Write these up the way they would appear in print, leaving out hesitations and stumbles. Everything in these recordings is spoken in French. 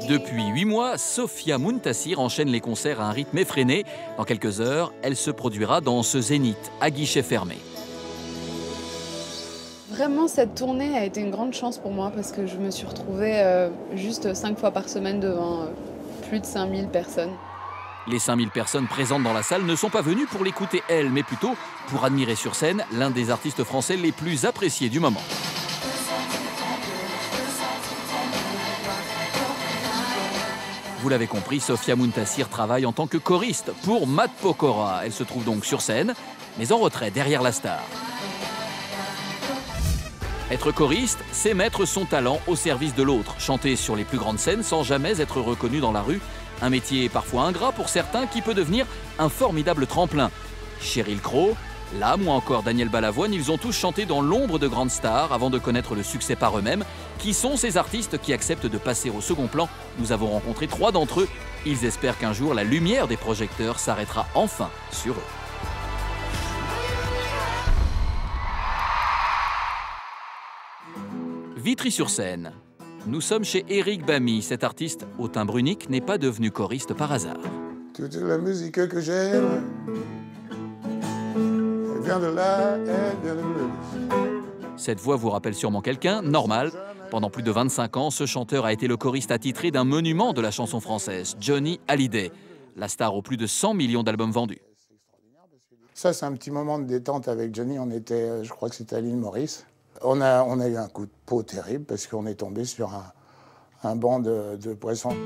Depuis 8 mois, Sofia Muntassir enchaîne les concerts à un rythme effréné. Dans quelques heures, elle se produira dans ce Zénith, à guichet fermé. Vraiment, cette tournée a été une grande chance pour moi parce que je me suis retrouvée juste 5 fois par semaine devant plus de 5000 personnes. Les 5000 personnes présentes dans la salle ne sont pas venues pour l'écouter elle, mais plutôt pour admirer sur scène l'un des artistes français les plus appréciés du moment. Vous l'avez compris, Sofia Muntassir travaille en tant que choriste pour Matt Pokora. Elle se trouve donc sur scène, mais en retrait derrière la star. Être choriste, c'est mettre son talent au service de l'autre. Chanter sur les plus grandes scènes sans jamais être reconnu dans la rue. Un métier parfois ingrat pour certains qui peut devenir un formidable tremplin. Sheryl Crow, Lam ou encore Daniel Balavoine, ils ont tous chanté dans l'ombre de grandes stars avant de connaître le succès par eux-mêmes. Qui sont ces artistes qui acceptent de passer au second plan? Nous avons rencontré 3 d'entre eux. Ils espèrent qu'un jour, la lumière des projecteurs s'arrêtera enfin sur eux. Vitry-sur-Seine. Nous sommes chez Eric Bamy. Cet artiste au timbre unique n'est pas devenu choriste par hasard. Toute la musique que j'aime, elle vient de là, elle vient de blues. Cette voix vous rappelle sûrement quelqu'un, normal. Pendant plus de 25 ans, ce chanteur a été le choriste attitré d'un monument de la chanson française, Johnny Hallyday. La star aux plus de 100 millions d'albums vendus. Ça, c'est un petit moment de détente avec Johnny. On était, je crois que c'était à l'île Maurice. On a eu un coup de peau terrible parce qu'on est tombé sur un banc de poissons.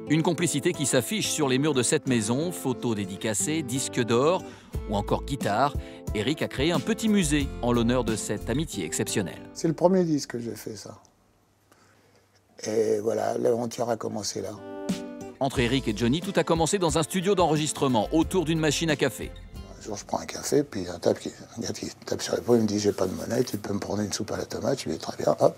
Une complicité qui s'affiche sur les murs de cette maison, photos dédicacées, disques d'or ou encore guitare. Eric a créé un petit musée en l'honneur de cette amitié exceptionnelle. C'est le premier disque que j'ai fait, ça. Et voilà, l'aventure a commencé là. Entre Eric et Johnny, tout a commencé dans un studio d'enregistrement, autour d'une machine à café. Un jour, je prends un café, puis un gars qui tape sur l'épaule, il me dit « J'ai pas de monnaie, tu peux me prendre une soupe à la tomate ?» Je lui dis « Très bien, hop. »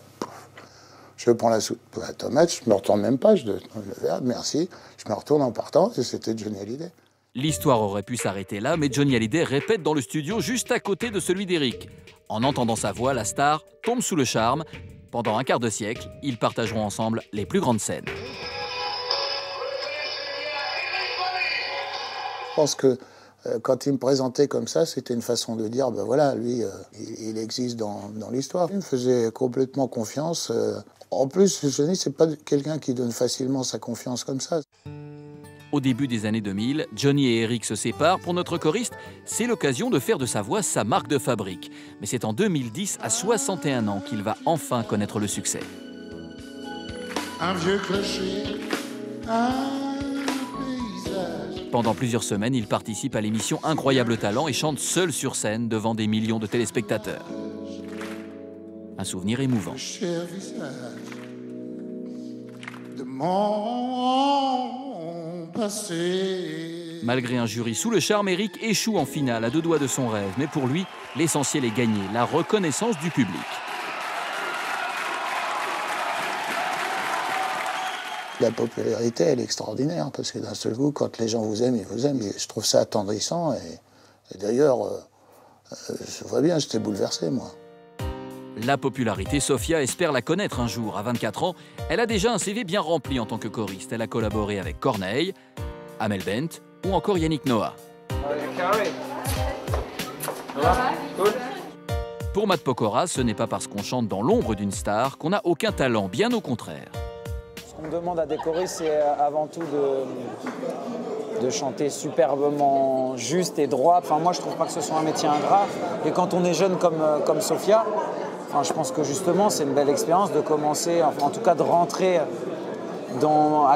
Je prends la soupe à la tomate, je me retourne même pas, je donne le verre, merci. Je me retourne en partant, et c'était Johnny Hallyday. L'histoire aurait pu s'arrêter là, mais Johnny Hallyday répète dans le studio juste à côté de celui d'Eric. En entendant sa voix, la star tombe sous le charme. Pendant un quart de siècle, ils partageront ensemble les plus grandes scènes. Je pense que quand il me présentait comme ça, c'était une façon de dire, ben voilà, lui, il existe dans l'histoire. Il me faisait complètement confiance. En plus, Johnny, c'est pas quelqu'un qui donne facilement sa confiance comme ça. Au début des années 2000, Johnny et Eric se séparent. Pour notre choriste, c'est l'occasion de faire de sa voix sa marque de fabrique. Mais c'est en 2010, à 61 ans, qu'il va enfin connaître le succès. Un vieux clocher, un paysage. Pendant plusieurs semaines, il participe à l'émission Incroyable Talent et chante seul sur scène devant des millions de téléspectateurs. Un souvenir émouvant. Cher visage de mon passé. Malgré un jury sous le charme, Eric échoue en finale à 2 doigts de son rêve. Mais pour lui, l'essentiel est gagné, la reconnaissance du public. La popularité, elle est extraordinaire, parce que d'un seul coup, quand les gens vous aiment, ils vous aiment. Et je trouve ça attendrissant. Et d'ailleurs, je vois bien, j'étais bouleversé, moi. La popularité, Sofia espère la connaître un jour. À 24 ans, elle a déjà un CV bien rempli en tant que choriste. Elle a collaboré avec Corneille, Amel Bent ou encore Yannick Noah. Pour Matt Pokora, ce n'est pas parce qu'on chante dans l'ombre d'une star qu'on n'a aucun talent, bien au contraire. Ce qu'on demande à des choristes, c'est avant tout de chanter superbement juste et droit. Enfin, moi, je trouve pas que ce soit un métier ingrat. Et quand on est jeune comme Sofia, enfin, je pense que justement, c'est une belle expérience de commencer, enfin, en tout cas de rentrer à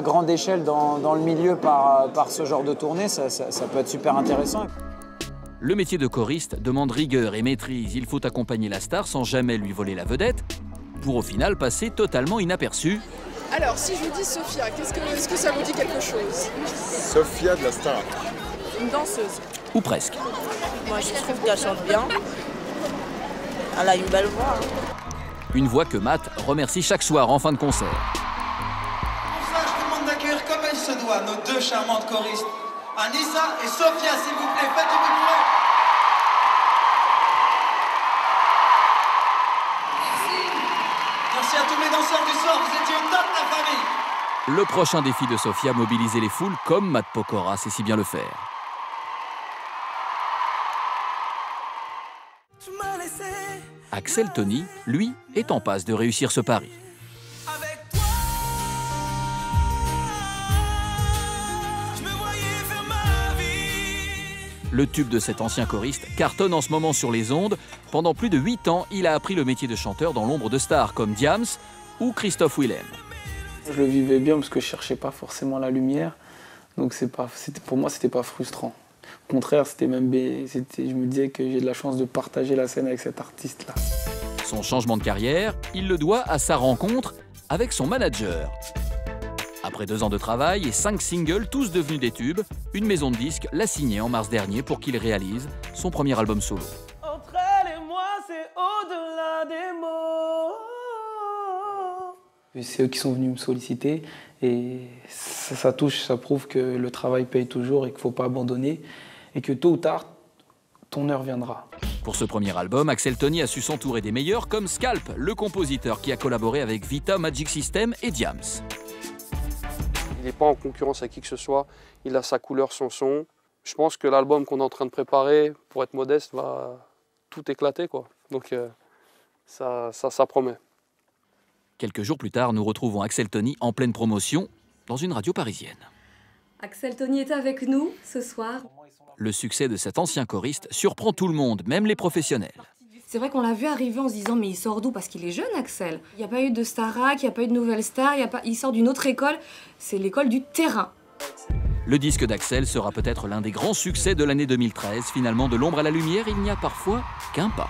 grande échelle dans le milieu par ce genre de tournée. Ça peut être super intéressant. Le métier de choriste demande rigueur et maîtrise. Il faut accompagner la star sans jamais lui voler la vedette, pour au final passer totalement inaperçu. Alors, si je vous dis Sofia, est-ce que ça vous dit quelque chose? Sofia de la star. Une danseuse. Ou presque. Moi, je trouve qu'elle chante bien. Elle a une belle voix. Une voix que Matt remercie chaque soir en fin de concert. Pour ça, je vous demande d'accueillir comme elle se doit nos 2 charmantes choristes, Anissa et Sofia, s'il vous plaît, faites du bruit. Merci à tous les danseurs du soir, vous étiez au top, la famille. Le prochain défi de Sofia, mobiliser les foules comme Matt Pokora sait si bien le faire. Axel Tony, lui, est en passe de réussir ce pari. Le tube de cet ancien choriste cartonne en ce moment sur les ondes. Pendant plus de 8 ans, il a appris le métier de chanteur dans l'ombre de stars comme Diams ou Christophe Willem. Je le vivais bien parce que je ne cherchais pas forcément la lumière. Donc pour moi, ce n'était pas frustrant. Au contraire, je me disais que j'ai de la chance de partager la scène avec cet artiste-là. Son changement de carrière, il le doit à sa rencontre avec son manager. Après 2 ans de travail et 5 singles, tous devenus des tubes, une maison de disques l'a signé en mars dernier pour qu'il réalise son premier album solo. Entre elle et moi, c'est au-delà des mots. C'est eux qui sont venus me solliciter et ça prouve que le travail paye toujours et qu'il ne faut pas abandonner et que tôt ou tard, ton heure viendra. Pour ce premier album, Axel Tony a su s'entourer des meilleurs comme Scalp, le compositeur qui a collaboré avec Vita, Magic System et Diams. Il n'est pas en concurrence avec qui que ce soit, il a sa couleur, son son. Je pense que l'album qu'on est en train de préparer, pour être modeste, va tout éclater, quoi. Donc ça promet. Quelques jours plus tard, nous retrouvons Axel Tony en pleine promotion dans une radio parisienne. Axel Tony est avec nous ce soir. Le succès de cet ancien choriste surprend tout le monde, même les professionnels. C'est vrai qu'on l'a vu arriver en se disant mais il sort d'où? Parce qu'il est jeune, Axel. Il n'y a pas eu de Starac, il n'y a pas eu de nouvelle star, il sort d'une autre école. C'est l'école du terrain. Le disque d'Axel sera peut-être l'un des grands succès de l'année 2013. Finalement, de l'ombre à la lumière, il n'y a parfois qu'un pas.